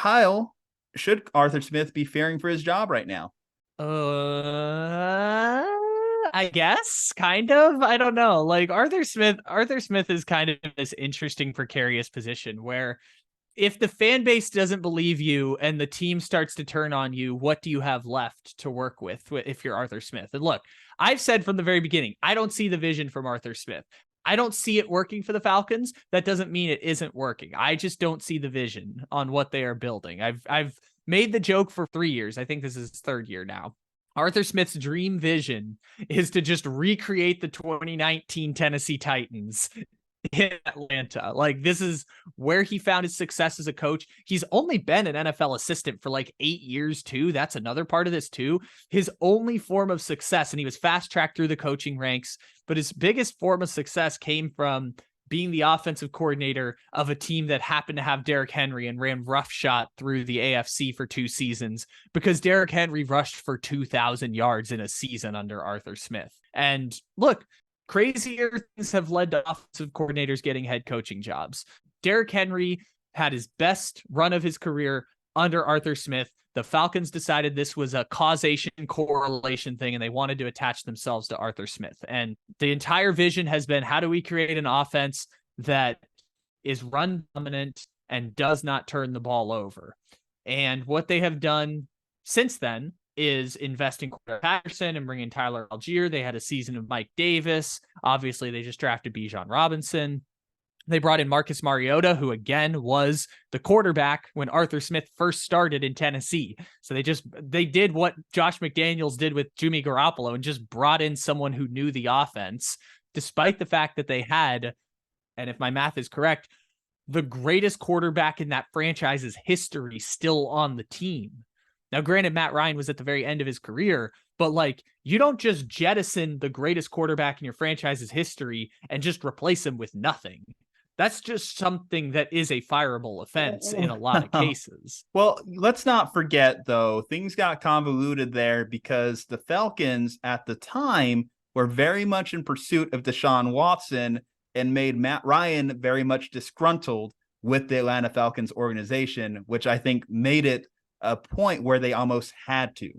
Kyle, should Arthur Smith be fearing for his job right now? I guess kind of. I don't know. Like Arthur Smith is kind of this interesting precarious position where if the fan base doesn't believe you and the team starts to turn on you, what do you have left to work with if you're Arthur Smith? And look, I've said from the very beginning, I don't see the vision from Arthur Smith. I don't see it working for the Falcons. That doesn't mean it isn't working. I just don't see the vision on what they are building. I've made the joke for 3 years. I think this is his third year now. Arthur Smith's dream vision is to just recreate the 2019 Tennessee Titans in Atlanta. Like, this is where he found his success as a coach. He's only been an NFL assistant for like 8 years too. That's another part of this too. His only form of success, and he was fast tracked through the coaching ranks, but his biggest form of success came from being the offensive coordinator of a team that happened to have Derrick Henry and ran roughshod through the AFC for 2 seasons because Derrick Henry rushed for 2,000 yards in a season under Arthur Smith. And look, crazier things have led to offensive coordinators getting head coaching jobs. Derrick Henry had his best run of his career under Arthur Smith. The Falcons decided this was a causation correlation thing, and they wanted to attach themselves to Arthur Smith. And the entire vision has been, how do we create an offense that is run dominant and does not turn the ball over? And what they have done since then is invest in Cordell Patterson and bring in Tyler Algier. They had a season of Mike Davis. Obviously, they just drafted Bijan Robinson. They brought in Marcus Mariota, who again was the quarterback when Arthur Smith first started in Tennessee. So they did what Josh McDaniels did with Jimmy Garoppolo and just brought in someone who knew the offense, despite the fact that they had, and if my math is correct, the greatest quarterback in that franchise's history still on the team. Now, granted, Matt Ryan was at the very end of his career, but like, you don't just jettison the greatest quarterback in your franchise's history and just replace him with nothing. That's just something that is a fireable offense in a lot of cases. Well, let's not forget, though, things got convoluted there because the Falcons at the time were very much in pursuit of Deshaun Watson and made Matt Ryan very much disgruntled with the Atlanta Falcons organization, which I think made it a point where they almost had to.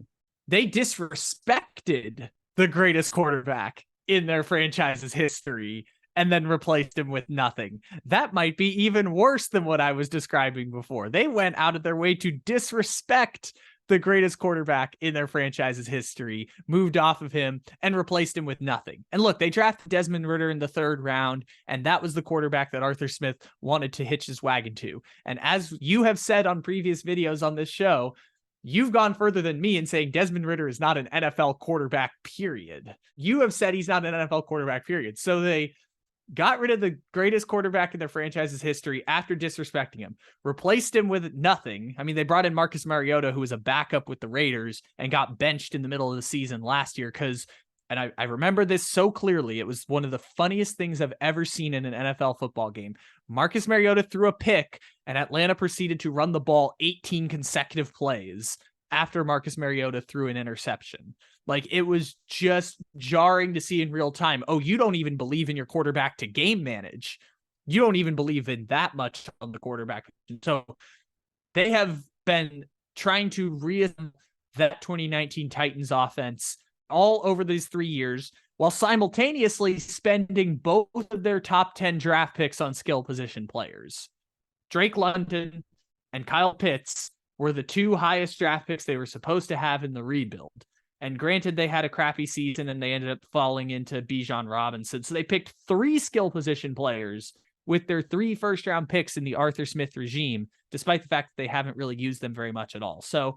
They disrespected the greatest quarterback in their franchise's history and then replaced him with nothing. That might be even worse than what I was describing before. They went out of their way to disrespect the greatest quarterback in their franchise's history, moved off of him, and replaced him with nothing. And look, they drafted Desmond Ridder in the 3rd round, and that was the quarterback that Arthur Smith wanted to hitch his wagon to. And as you have said on previous videos on this show, you've gone further than me in saying Desmond Ridder is not an NFL quarterback, period. You have said he's not an NFL quarterback, period. So they got rid of the greatest quarterback in their franchise's history after disrespecting him, replaced him with nothing. I mean, they brought in Marcus Mariota, who was a backup with the Raiders and got benched in the middle of the season last year because, and I remember this so clearly, it was one of the funniest things I've ever seen in an NFL football game. Marcus Mariota threw a pick and Atlanta proceeded to run the ball 18 consecutive plays after Marcus Mariota threw an interception. Like, it was just jarring to see in real time. Oh, you don't even believe in your quarterback to game manage. You don't even believe in that much on the quarterback. So they have been trying to reassemble that 2019 Titans offense all over these 3 years while simultaneously spending both of their top 10 draft picks on skill position players. Drake London and Kyle Pitts were the 2 highest draft picks they were supposed to have in the rebuild. And granted, they had a crappy season and they ended up falling into Bijan Robinson. So they picked 3 skill position players with their 3 first-round picks in the Arthur Smith regime, despite the fact that they haven't really used them very much at all. So,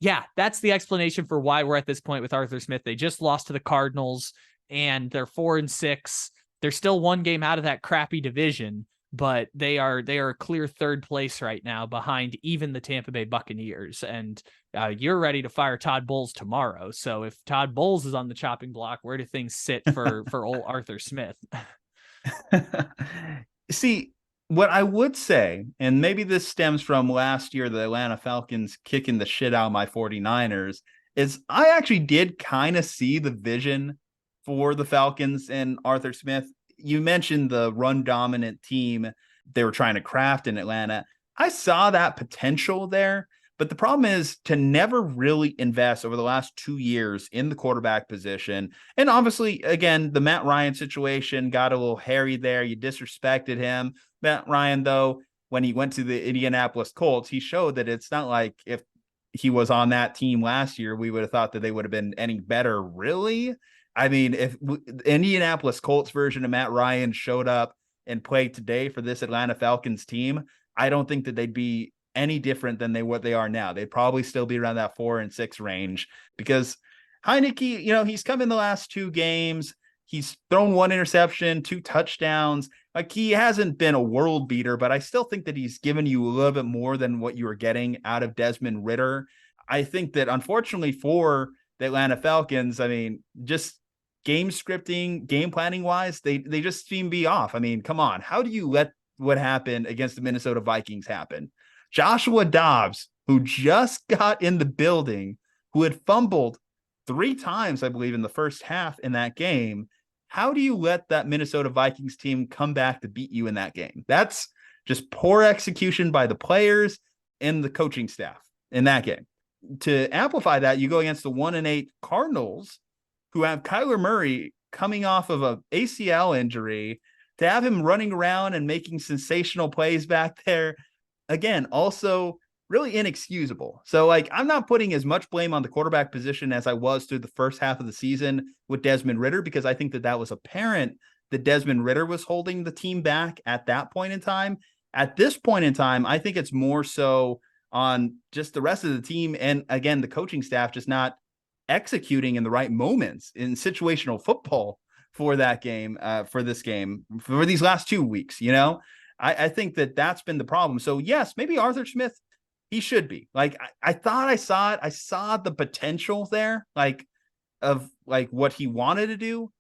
yeah, that's the explanation for why we're at this point with Arthur Smith. They just lost to the Cardinals, and they're 4-6. They're still 1 game out of that crappy division, but they are a clear 3rd place right now behind even the Tampa Bay Buccaneers. And you're ready to fire Todd Bowles tomorrow. So if Todd Bowles is on the chopping block, where do things sit for old Arthur Smith? See, what I would say, and maybe this stems from last year, the Atlanta Falcons kicking the shit out of my 49ers, is I actually did kind of see the vision for the Falcons and Arthur Smith. You mentioned the run dominant team they were trying to craft in Atlanta. I saw that potential there, but the problem is to never really invest over the last 2 years in the quarterback position. And obviously, again, the Matt Ryan situation got a little hairy there. You disrespected him. Matt Ryan, though, when he went to the Indianapolis Colts, he showed that it's not like if he was on that team last year, we would have thought that they would have been any better, really. I mean, if Indianapolis Colts version of Matt Ryan showed up and played today for this Atlanta Falcons team, I don't think that they'd be any different than what they are now. They'd probably still be around that 4-6 range because Heinicke, he's come in the last 2 games. He's thrown 1 interception, 2 touchdowns. Like, he hasn't been a world beater, but I still think that he's given you a little bit more than what you were getting out of Desmond Ridder. I think that, unfortunately for the Atlanta Falcons, I mean, just game scripting, game planning wise, they just seem to be off. I mean, come on. How do you let what happened against the Minnesota Vikings happen? Joshua Dobbs, who just got in the building, who had fumbled 3 times, I believe, in the first half in that game. How do you let that Minnesota Vikings team come back to beat you in that game? That's just poor execution by the players and the coaching staff in that game. To amplify that, you go against the 1-8 Cardinals, who have Kyler Murray coming off of an ACL injury, to have him running around and making sensational plays back there. Again, also really inexcusable. So, like, I'm not putting as much blame on the quarterback position as I was through the first half of the season with Desmond Ridder, because I think that was apparent that Desmond Ridder was holding the team back at that point in time. At this point in time, I think it's more so on just the rest of the team. And again, the coaching staff just not executing in the right moments in situational football for that game, for this game, for these last 2 weeks. I think that that's been the problem. So yes, maybe Arthur Smith, he should be like, I thought I saw it. I saw the potential there, like, of like what he wanted to do,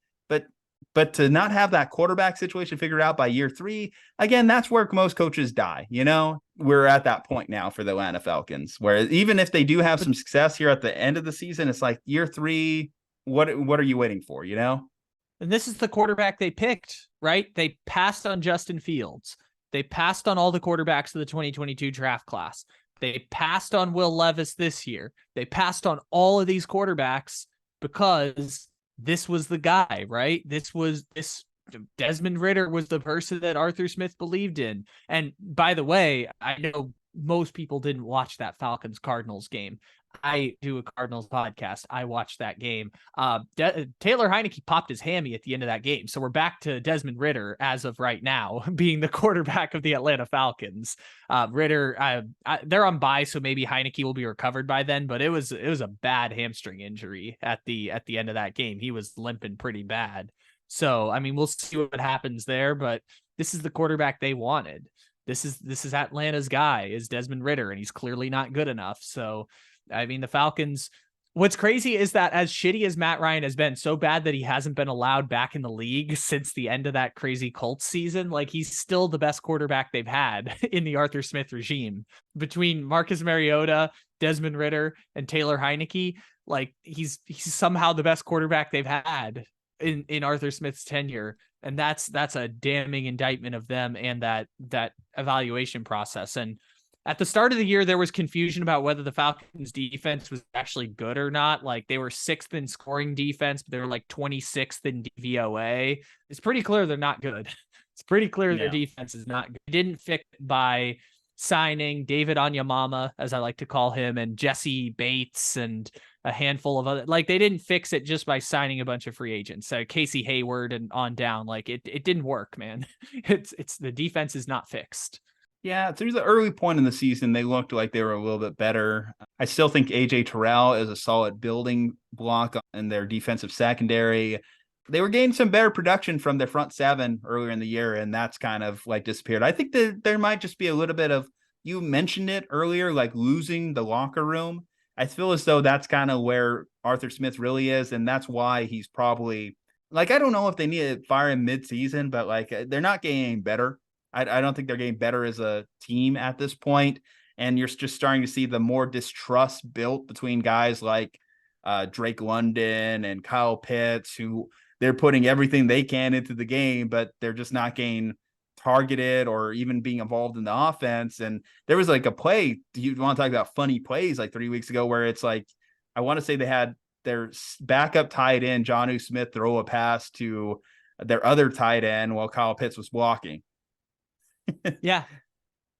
but to not have that quarterback situation figured out by year 3, again, that's where most coaches die. We're at that point now for the Atlanta Falcons, where even if they do have some success here at the end of the season, it's like year 3, what are you waiting for? And this is the quarterback they picked, right? They passed on Justin Fields. They passed on all the quarterbacks of the 2022 draft class. They passed on Will Levis this year. They passed on all of these quarterbacks because this was the guy, right? This Desmond Ridder was the person that Arthur Smith believed in. And by the way, I know most people didn't watch that Falcons Cardinals game. I do a Cardinals podcast. I watched that game. Taylor Heinicke popped his hammy at the end of that game. So we're back to Desmond Ridder as of right now, being the quarterback of the Atlanta Falcons. Ridder, they're on bye, so maybe Heinicke will be recovered by then. But it was a bad hamstring injury at the end of that game. He was limping pretty bad. So I mean, we'll see what happens there. But this is the quarterback they wanted. This is Atlanta's guy, is Desmond Ridder, and he's clearly not good enough. So I mean, the Falcons, what's crazy is that as shitty as Matt Ryan has been, so bad that he hasn't been allowed back in the league since the end of that crazy Colts season. Like, he's still the best quarterback they've had in the Arthur Smith regime. Between Marcus Mariota, Desmond Ridder, and Taylor Heinicke, like, he's somehow the best quarterback they've had in Arthur Smith's tenure. And that's a damning indictment of them and that evaluation process. And at the start of the year, there was confusion about whether the Falcons defense was actually good or not. Like, they were 6th in scoring defense, but they were like 26th in DVOA. It's pretty clear they're not good. It's pretty clear their defense is not good. They didn't fix it by signing David Onyemama, as I like to call him, and Jesse Bates and a handful of other, like, they didn't fix it just by signing a bunch of free agents. Casey Hayward and on down. Like, it didn't work, man. It's the defense is not fixed. Yeah, through the early point in the season, they looked like they were a little bit better. I still think AJ Terrell is a solid building block in their defensive secondary. They were getting some better production from their front 7 earlier in the year, and that's kind of like disappeared. I think that there might just be a little bit of, you mentioned it earlier, like losing the locker room. I feel as though that's kind of where Arthur Smith really is, and that's why he's probably, like, I don't know if they need to fire him mid-season, but like, they're not getting better. I don't think they're getting better as a team at this point. And you're just starting to see the more distrust built between guys like Drake London and Kyle Pitts, who they're putting everything they can into the game, but they're just not getting targeted or even being involved in the offense. And there was like a play, you want to talk about funny plays like 3 weeks ago, where it's like, I want to say they had their backup tight end, Jonnu Smith, throw a pass to their other tight end while Kyle Pitts was blocking. Yeah,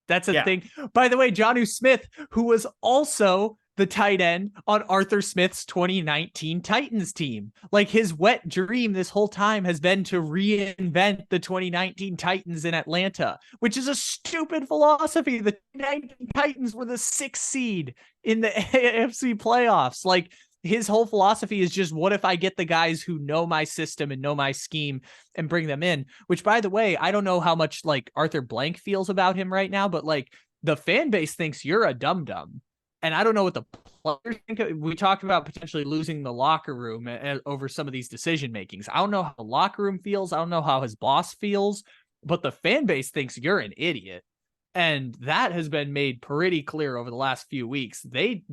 that's a Yeah. thing. By the way, Jonnu Smith, who was also the tight end on Arthur Smith's 2019 Titans team. Like, his wet dream this whole time has been to reinvent the 2019 Titans in Atlanta, which is a stupid philosophy. The 2019 Titans were the 6th seed in the AFC playoffs. Like, his whole philosophy is just, what if I get the guys who know my system and know my scheme and bring them in? Which, by the way, I don't know how much like Arthur Blank feels about him right now, but like, the fan base thinks you're a dum-dum. And I don't know what the players think. We talked about potentially losing the locker room over some of these decision makings. I don't know how the locker room feels. I don't know how his boss feels, but the fan base thinks you're an idiot. And that has been made pretty clear over the last few weeks. They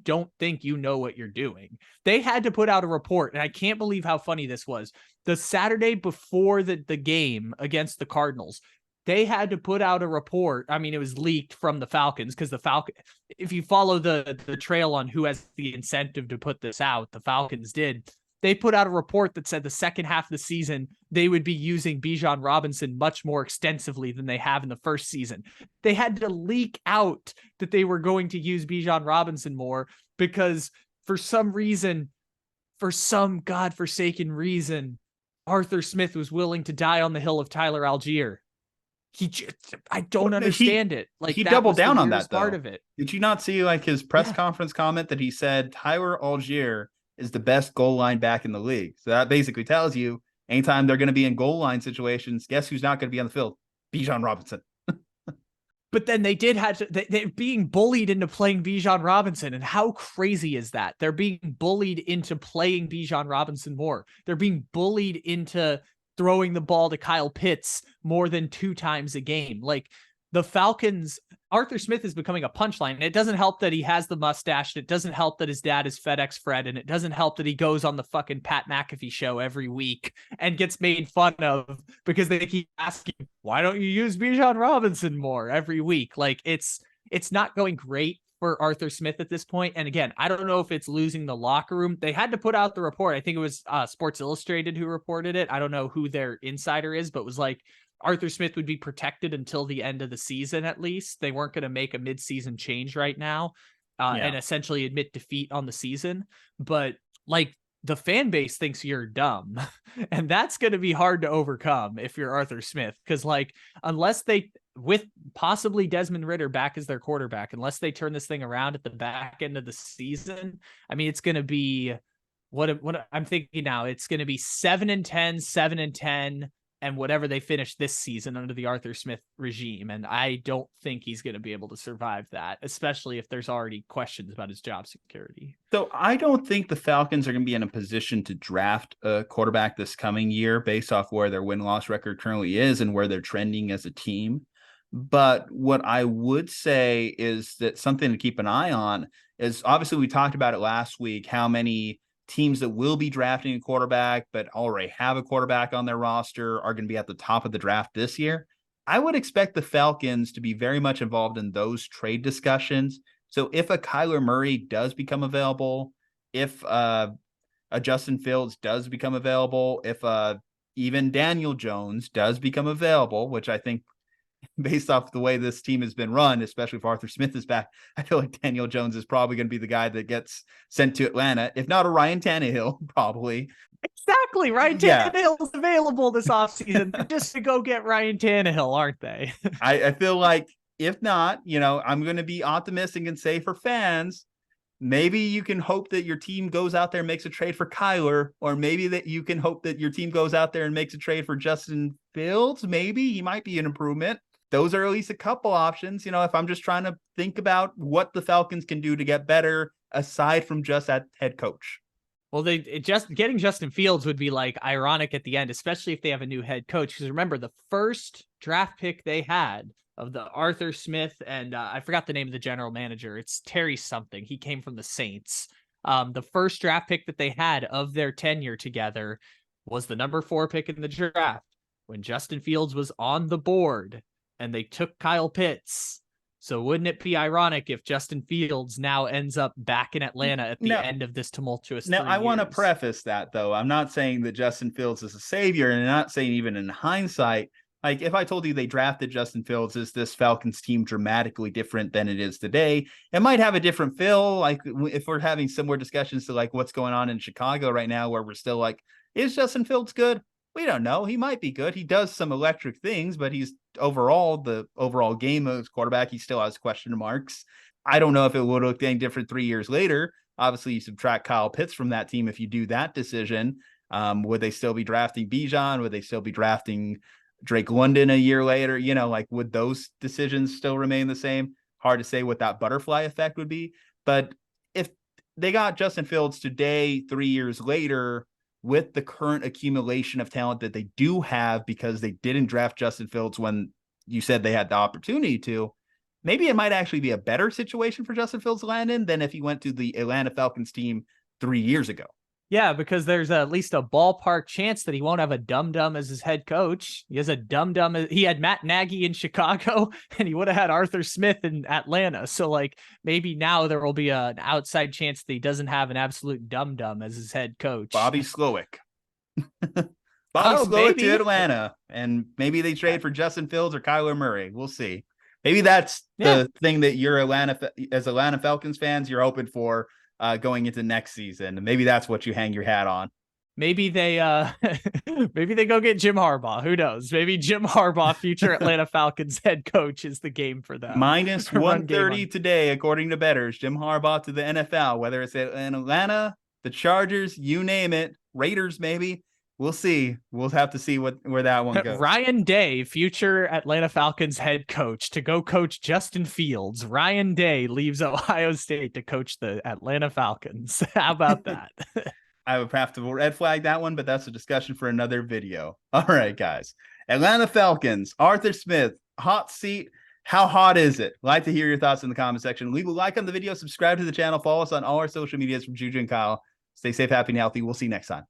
don't think you know what you're doing. They had to put out a report, and I can't believe how funny this was. The Saturday before the game against the Cardinals, they had to put out a report. I mean, it was leaked from the Falcons, because the Falcon, if you follow the trail on who has the incentive to put this out, the Falcons did. They put out a report that said the second half of the season, they would be using Bijan Robinson much more extensively than they have in the first season. They had to leak out that they were going to use Bijan Robinson more because for some reason, for some godforsaken reason, Arthur Smith was willing to die on the hill of Tyler Algier. I don't understand it. Like, he that doubled was the down on weirdest that part though. of it. Did you not see like his press conference comment that he said Tyler Algier is the best goal line back in the league? So that basically tells you anytime they're going to be in goal line situations, guess who's not going to be on the field? Bijan Robinson. But then they did have to, they're being bullied into playing Bijan Robinson. And how crazy is that? They're being bullied into playing Bijan Robinson more. They're being bullied into throwing the ball to Kyle Pitts more than 2 times a game. Like, the Falcons, Arthur Smith is becoming a punchline. It doesn't help that he has the mustache. And it doesn't help that his dad is FedEx Fred. And it doesn't help that he goes on the fucking Pat McAfee show every week and gets made fun of because they keep asking, why don't you use Bijan Robinson more every week? Like, it's not going great for Arthur Smith at this point. And again, I don't know if it's losing the locker room. They had to put out the report. I think it was Sports Illustrated who reported it. I don't know who their insider is, but it was like, Arthur Smith would be protected until the end of the season, at least. They weren't going to make a mid-season change right now and essentially admit defeat on the season. But like, the fan base thinks you're dumb, and that's going to be hard to overcome if you're Arthur Smith. Because like, unless they, with possibly Desmond Ridder back as their quarterback, unless they turn this thing around at the back end of the season, I mean, it's going to be what I'm thinking now. It's going to be 7-10, 7-10. And whatever they finish this season under the Arthur Smith regime. And I don't think he's going to be able to survive that, especially if there's already questions about his job security. So I don't think the Falcons are going to be in a position to draft a quarterback this coming year based off where their win-loss record currently is and where they're trending as a team. But what I would say is that something to keep an eye on is, obviously we talked about it last week, how many teams that will be drafting a quarterback but already have a quarterback on their roster are going to be at the top of the draft this year. I would expect the Falcons to be very much involved in those trade discussions. So if a Kyler Murray does become available, if a Justin Fields does become available, if even Daniel Jones does become available, which I think, based off the way this team has been run, especially if Arthur Smith is back, I feel like Daniel Jones is probably going to be the guy that gets sent to Atlanta, if not a Ryan Tannehill, probably. Exactly. Ryan Tannehill is available this offseason just to go get Ryan Tannehill, aren't they? I feel like, if not, I'm going to be optimistic and say, for fans, maybe you can hope that your team goes out there and makes a trade for Kyler, or maybe that you can hope that your team goes out there and makes a trade for Justin Fields. Maybe he might be an improvement. Those are at least a couple options. If I'm just trying to think about what the Falcons can do to get better aside from just that head coach. Well, getting Justin Fields would be like ironic at the end, especially if they have a new head coach. Because remember, the first draft pick they had of the Arthur Smith and I forgot the name of the general manager. It's Terry something. He came from the Saints. The first draft pick that they had of their tenure together was the number 4 pick in the draft. when Justin Fields was on the board and they took Kyle Pitts. So wouldn't it be ironic if Justin Fields now ends up back in Atlanta at the end of this tumultuous 3 years? I want to preface that, though. I'm not saying that Justin Fields is a savior, and I'm not saying even in hindsight, like if I told you they drafted Justin Fields, is this Falcons team dramatically different than it is today? It might have a different feel. Like if we're having similar discussions to like what's going on in Chicago right now, where we're still like, is Justin Fields good? We don't know. He might be good. He does some electric things, but he's the overall game as quarterback, he still has question marks. I don't know if it would look any different 3 years later. Obviously, you subtract Kyle Pitts from that team if you do that decision. Would they still be drafting Bijan? Would they still be drafting Drake London a year later? You know, like would those decisions still remain the same? Hard to say what that butterfly effect would be. But if they got Justin Fields today, 3 years later, with the current accumulation of talent that they do have, because they didn't draft Justin Fields when you said they had the opportunity to, maybe it might actually be a better situation for Justin Fields to land in than if he went to the Atlanta Falcons team 3 years ago. Yeah, because there's at least a ballpark chance that he won't have a dum-dum as his head coach. He has a dum-dum. He had Matt Nagy in Chicago, and he would have had Arthur Smith in Atlanta. So, like, maybe now there will be an outside chance that he doesn't have an absolute dum-dum as his head coach. Bobby Slowick. Slowick to Atlanta, and maybe they trade for Justin Fields or Kyler Murray. We'll see. Maybe that's the thing that you're Atlanta Falcons fans, you're hoping for going into next season. Maybe that's what you hang your hat on. Maybe they maybe they go get Jim Harbaugh. Who knows? Maybe Jim Harbaugh, future Atlanta Falcons head coach, is the game for them. Minus 130 today, according to bettors. Jim Harbaugh to the NFL, whether it's in Atlanta, the Chargers, you name it, Raiders maybe. We'll see. We'll have to see where that one goes. Ryan Day, future Atlanta Falcons head coach, to go coach Justin Fields. Ryan Day leaves Ohio State to coach the Atlanta Falcons. How about that? I would have to red flag that one, but that's a discussion for another video. All right, guys. Atlanta Falcons, Arthur Smith, hot seat. How hot is it? Like to hear your thoughts in the comment section. Leave a like on the video, subscribe to the channel, follow us on all our social medias from Juju and Kyle. Stay safe, happy, and healthy. We'll see you next time.